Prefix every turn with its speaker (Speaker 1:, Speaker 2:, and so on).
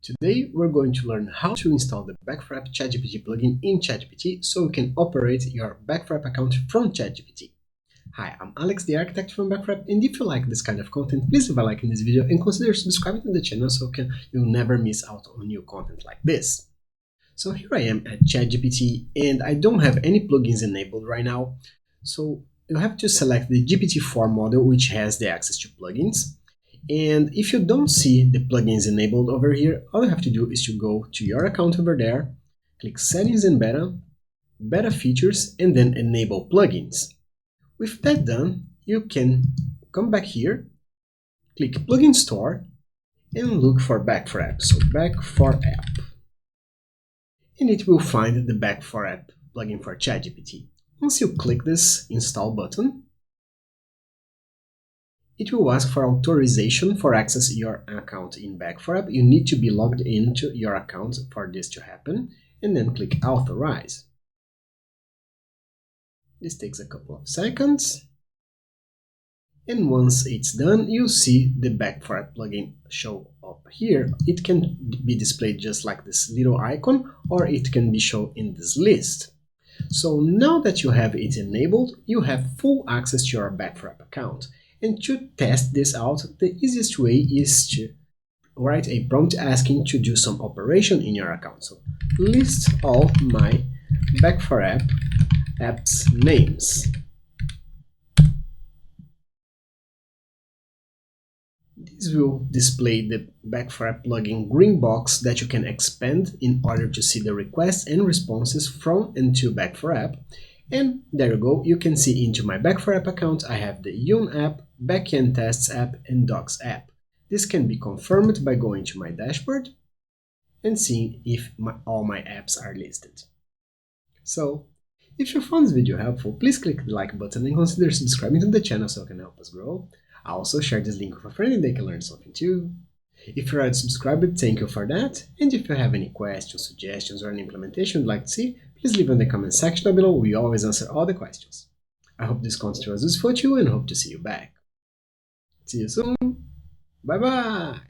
Speaker 1: Today we're going to learn how to install the Back4App ChatGPT plugin in ChatGPT so you can operate your Back4App account from ChatGPT. Hi, I'm Alex, the architect from Back4App, and if you like this kind of content, please leave a like in this video and consider subscribing to the channel so you'll never miss out on new content like this. So here I am at ChatGPT and I don't have any plugins enabled right now. So you have to select the GPT-4 model, which has the access to plugins. And if you don't see the plugins enabled over here, all you have to do is to go to your account over there, click Settings and Beta Features, and then Enable Plugins. With that done, you can come back here, click Plugin Store, and look for Back4App. So Back4App. And it will find the Back4App plugin for ChatGPT. Once you click this Install button, it will ask for authorization for access your account in Back4App. You need to be logged into your account for this to happen, and then click Authorize. This takes a couple of seconds. And once it's done, you'll see the Back4App plugin show up here. It can be displayed just like this little icon, or it can be shown in this list. So now that you have it enabled, you have full access to your Back4App account. And to test this out, the easiest way is to write a prompt asking to do some operation in your account. So list all my Back4App apps names. This will display the Back4App plugin green box that you can expand in order to see the requests and responses from and to Back4App. And there you go, you can see into my Back4App account I have the Yun app, Backend Tests app, and Docs app. This can be confirmed by going to my dashboard and seeing if all my apps are listed. So, if you found this video helpful, please click the like button and consider subscribing to the channel so it can help us grow. I'll also share this link with a friend and they can learn something too. If you're already subscribed, thank you for that. And if you have any questions, suggestions, or an implementation you'd like to see, please leave in the comment section down below. We always answer all the questions. I hope this content was useful to you and hope to see you back. See you soon. Bye bye.